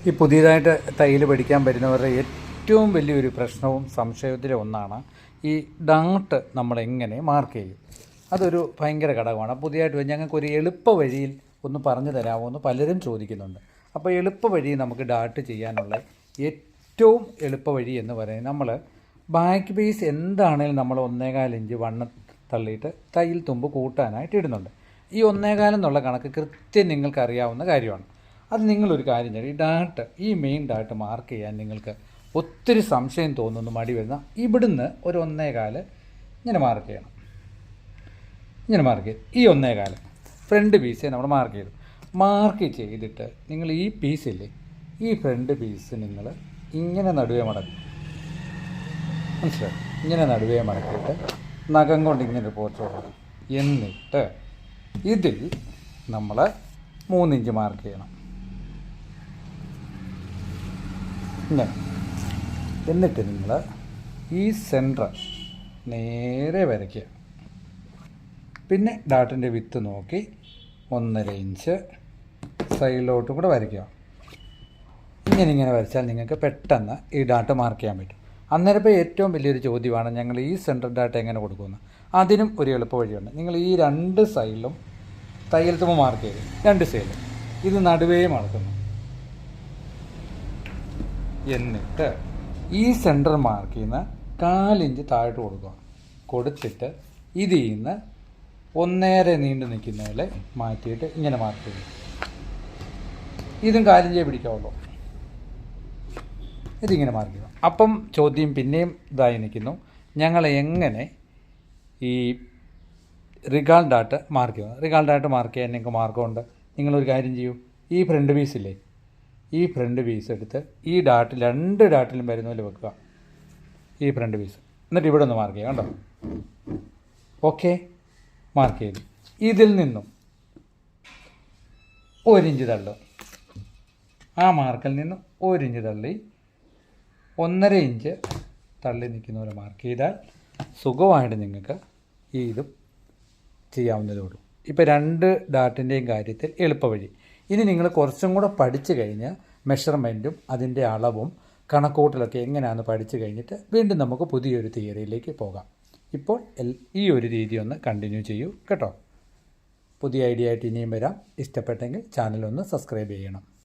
ഈ പുതിയതായിട്ട് തയ്യൽ പഠിക്കാൻ വരുന്നവരുടെ ഏറ്റവും വലിയൊരു പ്രശ്നവും സംശയത്തിലെ ഒന്നാണ് ഈ ഡാട്ട് നമ്മൾ എങ്ങനെ മാർക്ക് ചെയ്യും. അതൊരു ഭയങ്കര ഘടകമാണ്. പുതിയതായിട്ട് ഞങ്ങൾക്കൊരു എളുപ്പ വഴിയിൽ ഒന്ന് പറഞ്ഞു തരാമോ എന്ന് പലരും ചോദിക്കുന്നുണ്ട്. അപ്പോൾ എളുപ്പ വഴി നമുക്ക് ഡാട്ട് ചെയ്യാനുള്ള ഏറ്റവും എളുപ്പ വഴി എന്ന് പറയുന്നത്, നമ്മൾ ബാക്ക് പീസ് എന്താണേലും നമ്മൾ 1.25 ഇഞ്ച് വണ്ണം തള്ളിയിട്ട് തയ്യൽ തുമ്പ് കൂട്ടാനായിട്ട് ഇടുന്നുണ്ട്. ഈ 1.25 എന്നുള്ള കണക്ക് കൃത്യം നിങ്ങൾക്കറിയാവുന്ന കാര്യമാണ്. അത് നിങ്ങളൊരു കാര്യം ചെയ്യണം, ഈ ഡാട്ട്, ഈ മെയിൻ ഡാട്ട് മാർക്ക് ചെയ്യാൻ നിങ്ങൾക്ക് ഒത്തിരി സംശയം തോന്നുന്നു, മടി വരുന്ന, ഇവിടുന്ന് ഒരു 1.25 ഇങ്ങനെ മാർക്ക് ചെയ്യണം. ഇങ്ങനെ മാർക്ക് ചെയ്ത് ഈ 1.25 ഫ്രണ്ട് പീസേ നമ്മൾ മാർക്ക് ചെയ്തു. മാർക്ക് ചെയ്തിട്ട് നിങ്ങൾ ഈ പീസില്ലേ, ഈ ഫ്രണ്ട് പീസ് നിങ്ങൾ ഇങ്ങനെ നടുവേ മടക്കും. മനസ്സിലായി? ഇങ്ങനെ നടുവേ മടക്കിയിട്ട് നഖം കൊണ്ട് ഇങ്ങനെ പോർച്ച് കൊടുക്കണം. എന്നിട്ട് ഇതിൽ നമ്മൾ 3 ഇഞ്ച് മാർക്ക് ചെയ്യണം. എന്നിട്ട് നിങ്ങൾ ഈ സെൻറ്റർ നേരെ വരയ്ക്കുക. പിന്നെ ഡാട്ടിൻ്റെ വിത്ത് നോക്കി 1.5 ഇഞ്ച് സൈഡിലോട്ടും കൂടെ വരയ്ക്കുക. ഇങ്ങനെ വരച്ചാൽ നിങ്ങൾക്ക് പെട്ടെന്ന് ഈ ഡാട്ട് മാർക്ക് ചെയ്യാൻ പറ്റും. അന്നേരം ഇപ്പോൾ ഏറ്റവും വലിയൊരു ചോദ്യമാണ്, ഞങ്ങൾ ഈ സെൻറ്റർ ഡാട്ട് എങ്ങനെ കൊടുക്കുമെന്ന്. അതിനും ഒരു എളുപ്പ വഴിയുണ്ട്. നിങ്ങൾ ഈ 2 സൈഡിലും തയ്യൽ തുമ്പ് മാർക്ക് ചെയ്ത് 2 സൈഡിലും ഇത് നടുവേ മടക്കുന്നു. എന്നിട്ട് ഈ സെൻറ്റർ മാർക്ക് ചെയ്യുന്ന 4 ഇഞ്ച് താഴോട്ട് കൊടുക്കുക. കൊടുത്തിട്ട് ഇതിൽ നിന്ന് 1.5 നീണ്ടു നിൽക്കുന്നതിൽ മാറ്റിയിട്ട് ഇങ്ങനെ മാർക്ക് ചെയ്യും. ഇതും 4 ഇഞ്ചേ പിടിക്കാവുള്ളൂ. ഇതിങ്ങനെ മാർക്ക് ചെയ്യും. അപ്പം ചോദ്യം പിന്നെയും ഇതായി നിൽക്കുന്നു, ഞങ്ങൾ എങ്ങനെ ഈ റിഗാൾ ഡാട്ട് മാർക്ക് ചെയ്യുന്നു. റിഗാൾ ഡാട്ട് മാർക്ക് ചെയ്യാൻ നിങ്ങൾക്ക് മാർഗമുണ്ട്. നിങ്ങളൊരു കാര്യം ചെയ്യൂ, ഈ ഫ്രണ്ട് പീസില്ലേ, ഈ ഫ്രണ്ട് പീസ് എടുത്ത് ഈ ഡാട്ടിൽ 2 ഡാട്ടിലും വരുന്ന പോലെ വെക്കുക. ഈ ഫ്രണ്ട് പീസ് എന്നിട്ട് ഇവിടെ ഒന്ന് മാർക്ക് ചെയ്യുക. കണ്ടോ? ഓക്കെ, മാർക്ക് ചെയ്തു. ഇതിൽ നിന്നും 1 ഇഞ്ച് തള്ളും. ആ മാർക്കിൽ നിന്നും 1 ഇഞ്ച് തള്ളി 1.5 ഇഞ്ച് തള്ളി നിൽക്കുന്ന പോലെ മാർക്ക് ചെയ്താൽ സുഖമായിട്ട് നിങ്ങൾക്ക് ഈ ഇതും ചെയ്യാവുന്നതേ ഉള്ളൂ. ഇപ്പോൾ 2 ഡാട്ടിൻ്റെയും കാര്യത്തിൽ എളുപ്പവഴി. ഇനി നിങ്ങൾ കുറച്ചും കൂടെ പഠിച്ചു കഴിഞ്ഞ് മെഷർമെൻറ്റും അതിൻ്റെ അളവും കണക്കൂട്ടലൊക്കെ എങ്ങനെയാണെന്ന് പഠിച്ചു കഴിഞ്ഞിട്ട് വീണ്ടും നമുക്ക് പുതിയൊരു തിയറിയിലേക്ക് പോകാം. ഇപ്പോൾ ഈ ഒരു രീതി ഒന്ന് കണ്ടിന്യൂ ചെയ്യൂ കേട്ടോ. പുതിയ ഐഡിയ ആയിട്ട് ഇനിയും വരാം. ഇഷ്ടപ്പെട്ടെങ്കിൽ ചാനലൊന്ന് സബ്സ്ക്രൈബ് ചെയ്യണം.